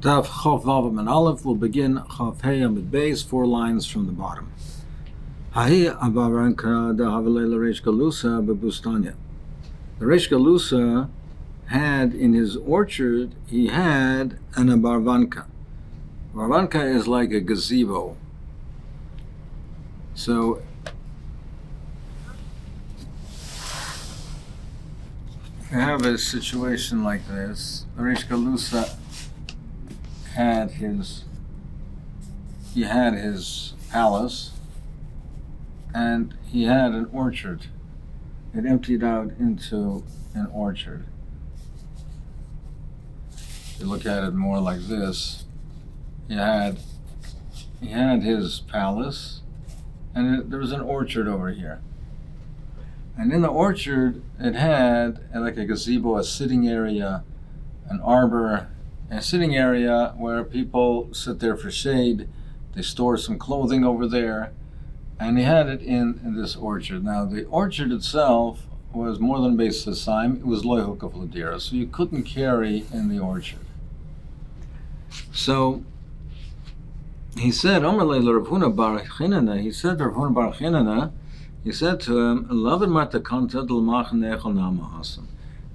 Daf Chof Vav and Aleph will begin Chof Hey Amud Beis, 4 lines from the bottom. Hahi Abaranka da Havilela Reish Galusa bebustanya. The Reish Galusa had in his orchard, he had an abarvanka. Abarvanka is like a gazebo. So you have a situation like this. The Reish Galusa had his palace, and he had an orchard. It emptied out into an orchard. You look at it more like this. He had his palace, and there was an orchard over here. And in the orchard, it had like a gazebo, a sitting area, an arbor, a sitting area where people sit there for shade. They store some clothing over there, and he had it in this orchard. Now, the orchard itself was more than Beis Hasaim. It was loy hukaf l'dira, so you couldn't carry in the orchard. So he said, Omer le Rav Huna bar Chinana. He said to Rav Huna bar Chinana, he said to him, "Lavin matakanta d'lmach nechol namahasam."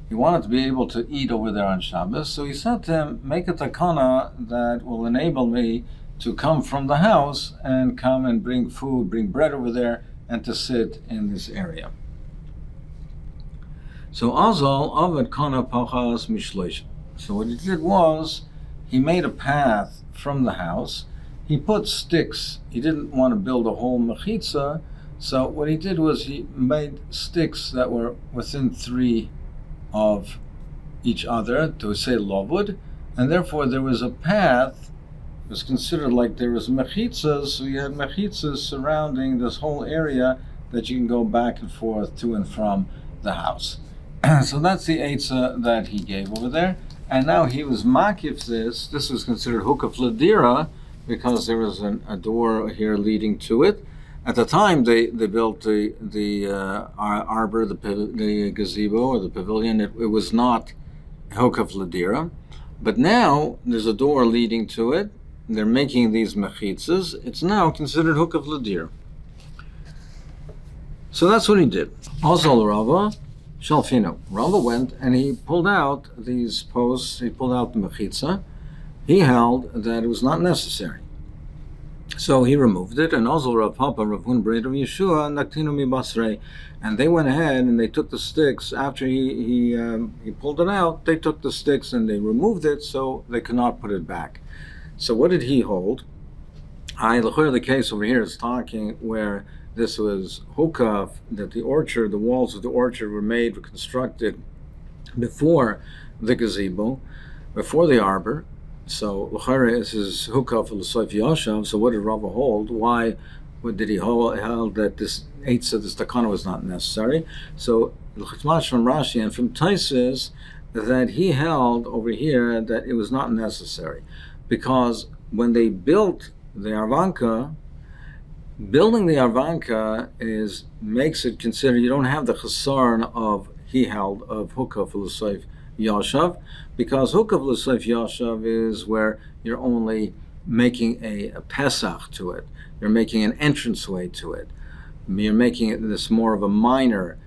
He wanted to be able to eat over there on Shabbos, so he said to him, make a takana that will enable me to come from the house and come and bring food, bring bread over there, and to sit in this area. So Azal Avad Kana Pachas Mishleish. So what he did was, he made a path from the house. He put sticks. He didn't want to build a whole mechitza, so what he did was he made sticks that were within 3 of each other, to say lovud, and therefore there was a path. It was considered like there was mechitzas, so you had mechitzas surrounding this whole area that you can go back and forth to and from the house. So that's the eitzah that he gave over there. And now he was makif this. This was considered hukaf l'dira because there was a door here leading to it. At the time, they built the arbor, the gazebo, or the pavilion. It was not hokaf l'dira, but now there's a door leading to it. They're making these mechitzas. It's now considered hokaf l'dira. So that's what he did. Also, Rava Shalfino. Rava went and he pulled out these posts. He pulled out the mechitza. He held that it was not necessary. So he removed it, and also Rav Papa, Rav Hun Braid of Yeshua, Naktinu mi Basrei, and they went ahead and they took the sticks after he pulled it out. They took the sticks and they removed it, so they could not put it back. So what did he hold? The case over here is talking where this was hukaf, that the walls of the orchard were constructed before the gazebo, before the arbor. So l'chare is hukaf l'soif yashav. So what did Rava hold? What did he hold that this eitzah, this takana, was not necessary? So l'chitmash from Rashi and from Taisus that he held over here that it was not necessary, because when they built the arvanka, building the arvanka makes it considered you don't have the chasarn of hukaf l'soif Yashav, because hukaf l'soif Yashav is where you're only making a pesach to it. You're making an entranceway to it. You're making it this more of a minor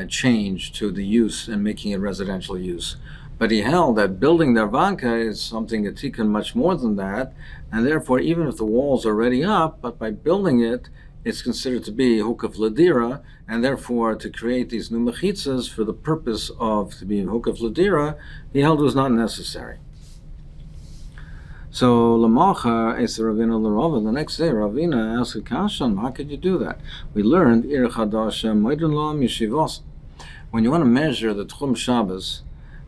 change to the use and making it residential use. But he held that building the arvanka is something that he can much more than that, and therefore even if the walls are already up, but by building it, it's considered to be hukaf l'dira, and therefore to create these new mechitzas for the purpose of to be hukaf l'dira, he held was not necessary. So l'macha es Ravina l'Rava. The next day, Ravina asked Kashan, how could you do that? We learned ir chadasha moedin lo yeshivos. When you want to measure the Tchum Shabbos,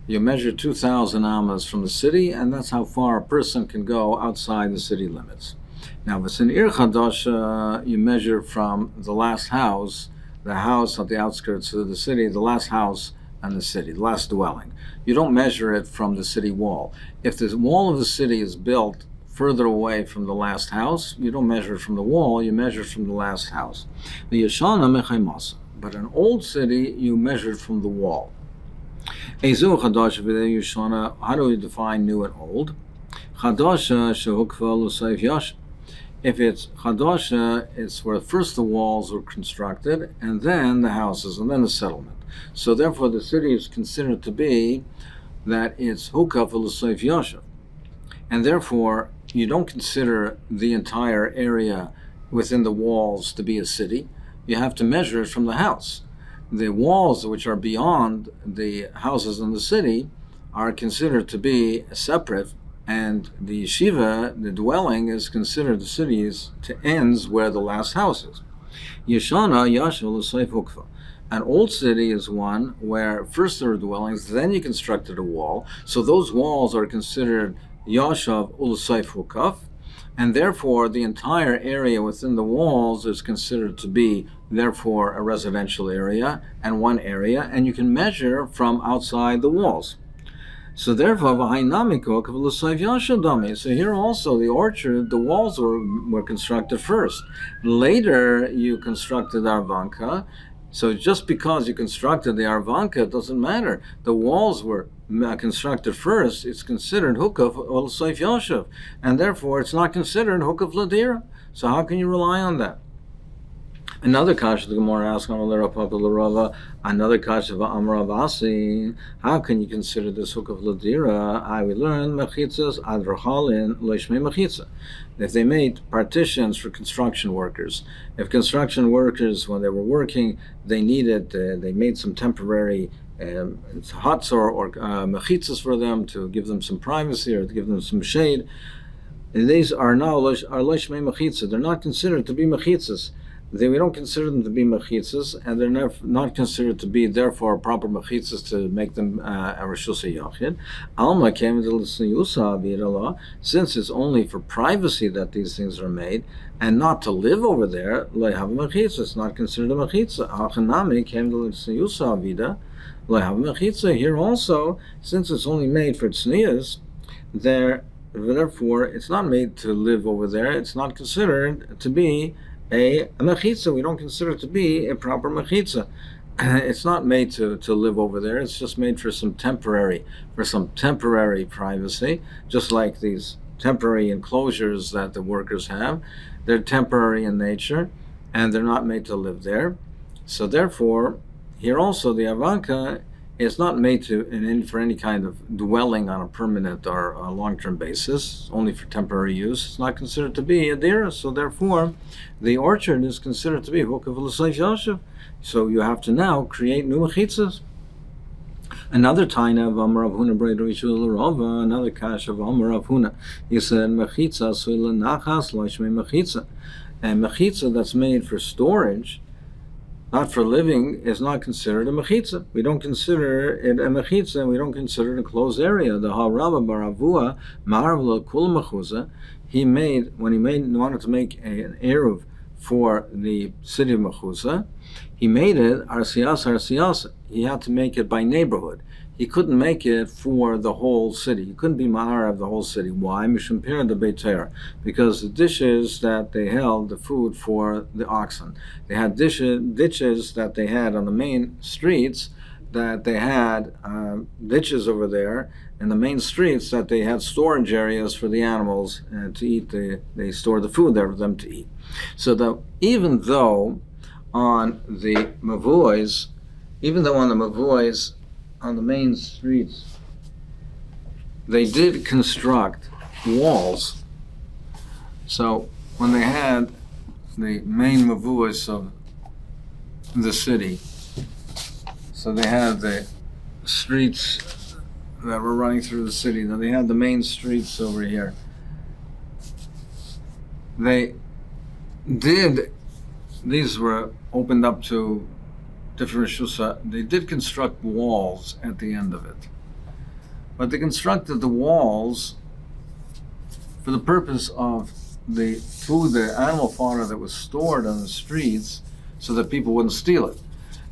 you measure 2,000 amas from the city, and that's how far a person can go outside the city limits. Now, if it's an Ir Chadasha, you measure from the last house, the house at the outskirts of the city, the last house and the city, the last dwelling. You don't measure it from the city wall. If the wall of the city is built further away from the last house, you don't measure it from the wall, you measure it from the last house. The Yeshana Mechemasa. But an old city, you measure it from the wall. How do we define new and old? Chadasha shehukva l'sayv yash. If it's chadasha, it's where first the walls were constructed, and then the houses, and then the settlement. So therefore, the city is considered to be that it's hukav l'sayv yashav, and therefore you don't consider the entire area within the walls to be a city. You have to measure it from the house. The walls which are beyond the houses in the city are considered to be separate, and the yeshiva, the dwelling, is considered the city's to ends where the last house is. Yeshana yashal l'sayv hukva. An old city is one where first there are dwellings, then you constructed a wall. So those walls are considered yashav u'l'sayv hukaf, and therefore the entire area within the walls is considered to be therefore a residential area and one area, and you can measure from outside the walls. So therefore, so here also the orchard, the walls were constructed first. Later you constructed Arvanka. So just because you constructed the Arvanka, it doesn't matter. The walls were constructed first. It's considered Hukav ol Seif Yoshev, and therefore it's not considered Hukav Ladira. So how can you rely on that? Another kasha the Gemara asks, another kasha of Amravasi. How can you consider this Hukav Ladira? We learn mechitzas adrachalin loishmei mechitza. If they made partitions for construction workers, if construction workers, when they were working, they needed, they made some temporary huts or mechitzas for them to give them some privacy or to give them some shade. And these are now loishmei mechitza. They're not considered to be mechitzas. We don't consider them to be mechitzas, and they're not considered to be, therefore, proper mechitzas to make them a reshus yachid. Alma came to since it's only for privacy that these things are made, and not to live over there. Lo have mechitzas. It's not considered a mechitza. Hachanami came to vida. Lo have mechitza. Here also, since it's only made for tznius, therefore it's not made to live over there. It's not considered to be a mechitza. We don't consider it to be a proper mechitza. It's not made to live over there. It's just made for some temporary privacy, just like these temporary enclosures that the workers have. They're temporary in nature, and they're not made to live there. So therefore, here also the avanka is not made for any kind of dwelling on a permanent or a long-term basis, only for temporary use. It's not considered to be a dira, so therefore the orchard is considered to be hukav l'sayf yashav. So you have to now create new mechitzas. Another taina of Amar Rav Huna Brei Rishul Rava, another kash of Amar Rav Huna. He said mechitza suila nachas loishmei mechitza, and mechitza that's made for storage, not for living, is not considered a mechitza. We don't consider it a mechitza, and we don't consider it a closed area. The Harabba Baravua Marav Kul Mechuza, when he wanted to make an eruv for the city of Mechuza, he made it arsiyas. He had to make it by neighborhood. He couldn't make it for the whole city. He couldn't be mahar of the whole city. Why? Mishum Pir the Beiter. Because the dishes that they held, the food for the oxen, they had ditches that they had on the main streets, that they had ditches over there in the main streets, that they had storage areas for the animals to eat. They stored the food there for them to eat. So that even though on the Mavois, on the main streets, they did construct walls. So when they had the main mavuas of the city, so they had the streets that were running through the city. Now they had the main streets over here. These were opened up to different shusa. They did construct walls at the end of it. But they constructed the walls for the purpose of the food, the animal fauna that was stored on the streets, so that people wouldn't steal it.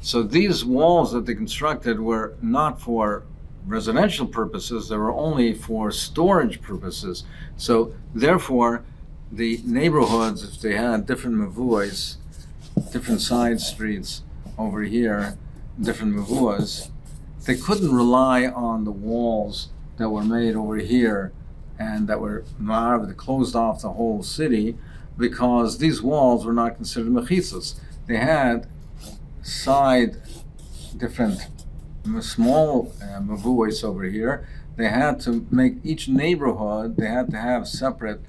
So these walls that they constructed were not for residential purposes, they were only for storage purposes. So therefore, the neighborhoods, if they had different mavuas, different side streets over here, different mavuas, they couldn't rely on the walls that were made over here and that were that closed off the whole city, because these walls were not considered mechitzas. They had side different small mavuos over here. They had to make each neighborhood, they had to have separate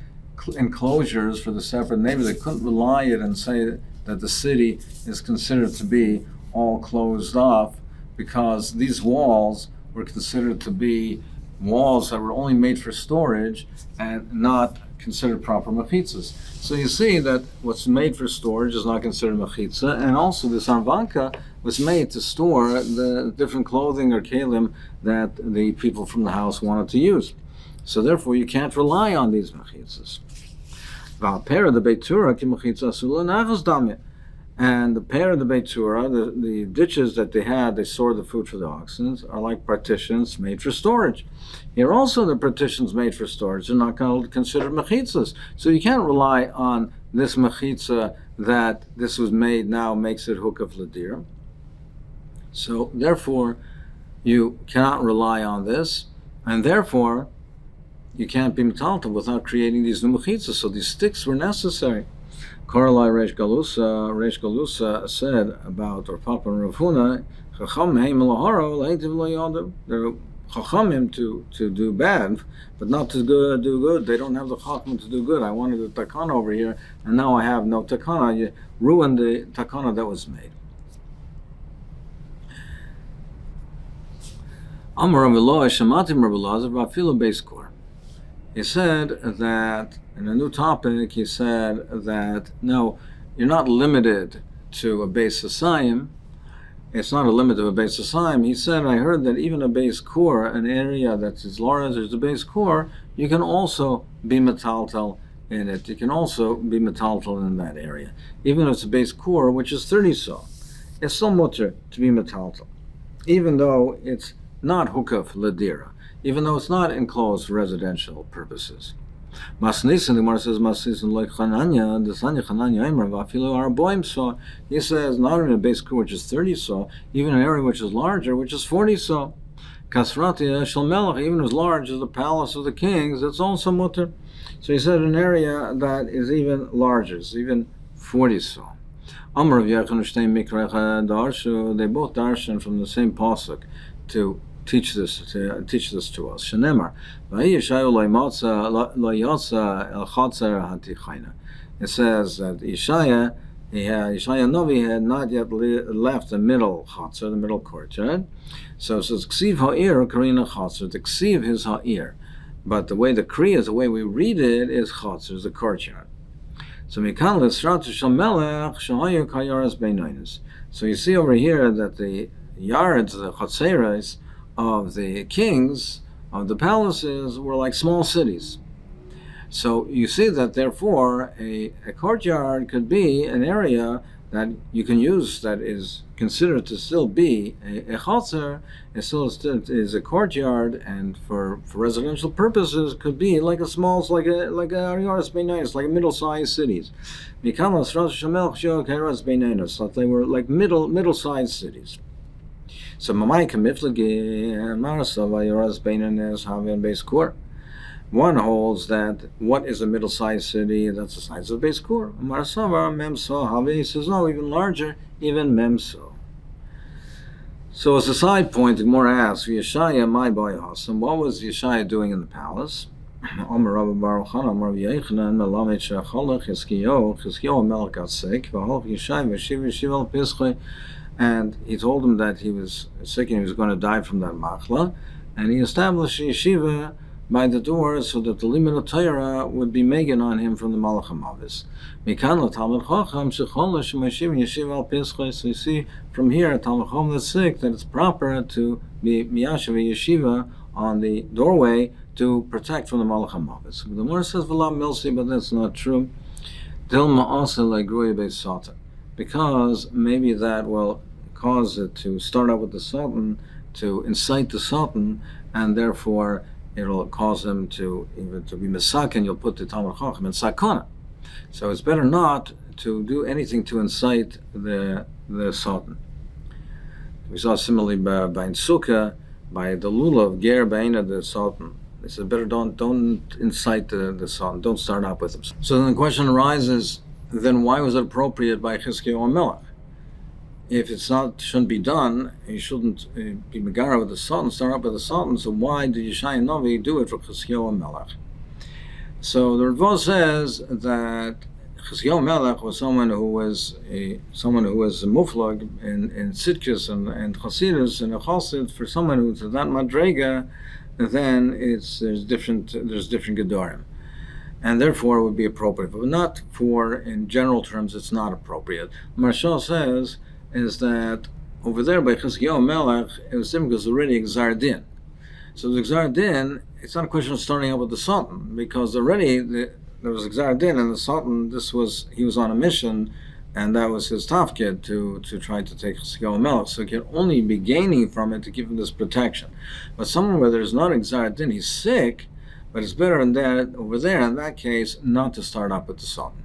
enclosures for the separate neighborhoods. They couldn't rely it and say that the city is considered to be all closed off, because these walls were considered to be walls that were only made for storage and not considered proper mechitzas. So you see that what's made for storage is not considered mechitza, and also this arvanka was made to store the different clothing or kelim that the people from the house wanted to use. So therefore you can't rely on these mechitzas. And the pair of the Beitura, the ditches that they had, they stored the food for the oxen, are like partitions made for storage. Here also the partitions made for storage are not considered mechitzas. So you can't rely on this mechitza that this was made now makes it hukaf ladir. So therefore you cannot rely on this, and therefore you can't be metaltal without creating these new mechitzas. So these sticks were necessary. Koralai Reish Galusa said about Rav Papa and Rav Huna, they're chachamim to do bad, but not to do good. They don't have the chacham to do good. I wanted a takana over here, and now I have no takana. You ruined the takana that was made. Amar Rav Eloi Shamatim Rav Elazar Vafilu Beis Kor. He said that, in a new topic, he said that, no, you're not limited to a Beis Hasayim. It's not a limit of a Beis Hasayim. He said, I heard that even a Beis Kor, an area that's as large as a Beis Kor, you can also be metaltal in it. You can also be metaltal in that area. Even if it's a Beis Kor, which is 30 so, it's still mutter to be metaltal, even though it's not hukaf ladira, even though it's not enclosed for residential purposes. Masnisin, the Gemara says, Masnisin like Chananya, the Sanya Chananya Aimer, Vafilu Araboim saw. He says, not in a base core which is 30 so, even an area which is larger, which is 40 so. Kasratia Shal Melech, even as large as the palace of the kings, it's also mutter. So he said an area that is even larger, it's even 40 so. Amr of Yechon Shtein Mikrecha Darshu, they both darshan from the same pasuk to teach this to us. Shenemar, it says that Yeshaya Novi had not yet left the middle chatzar, the middle courtyard. So it says Ksiv ha'ir karina chatzar, the Ksiv is ha'ir, but the way the Kriya is, the way we read it, is chatzar, is the courtyard. So mikan l'sratu shel melech shahayu kayaras beinonis. So you see over here that the yards, the chatzeres of the kings, of the palaces, were like small cities. So you see that therefore a courtyard could be an area that you can use that is considered to still be a chatzer, it still is a courtyard, and for residential purposes could be like a small, like a Ariaris Beinanis, like middle-sized cities. That they were like middle-sized cities. So Mamai Kamiflagi Marasava Yoras Beinanis Havian Beis Kor. One holds that what is a middle-sized city? That's the size of Beis Kor. Marasava Memso Havi says no, even larger, even Memso. So as a side point, the Gemara asks, Yeshaya my boy Hasam, what was Yeshaya doing in the palace? Omer Rabbi Baruch Han, Omer Yechanan, Melamed Shacholach, Chizkiyahu Melech got sick, V'holach Yeshaya V'shiv al Pischei, and he told him that he was sick and he was going to die from that machla, and he established a yeshiva by the door so that the limit of Torah would be megan on him from the Malach HaMavis. So you see from here, Talmud Chacham that's sick, that it's proper to be miyashav yeshiva on the doorway to protect from the Malach HaMavis. The Gemara says v'la milsi, but that's not true. Dilma also like gruya beis satan, because maybe that will cause it to start out with the Sultan, to incite the Sultan, and therefore it'll cause him to be misakin. You'll put the Talmud Chacham in sakana. So it's better not to do anything to incite the Sultan. We saw similarly by Sukkah, by the lulav ger beina the Sultan. They said, better don't incite the son. Don't start up with him. So then the question arises, then why was it appropriate by Chizkiyahu Melech? If shouldn't be done, he shouldn't be Megara with the Sultan, start up with the Sultan, so why did Yeshaya Novi do it for Chizkiyahu Melech? So the Ravo says that Chizkiyahu Melech was someone who was a muflag in Tzidkus and Chasidus and a Chosid. For someone who's that madrega, then there's different Gedorim, and therefore it would be appropriate, but not for, in general terms, it's not appropriate. Marshal says is that over there by Chizkiyahu Melech, it was different because already Gzar Din. So the Gzar Din, it's not a question of starting up with the Sultan, because already there was Gzar Din, and the Sultan, he was on a mission, and that was his tafkid to try to take Chizkiyahu Melech. So he can only be gaining from it to give him this protection. But someone where there's not a Gzar Din, he's sick, but it's better in that over there, in that case, not to start up with the Sultan.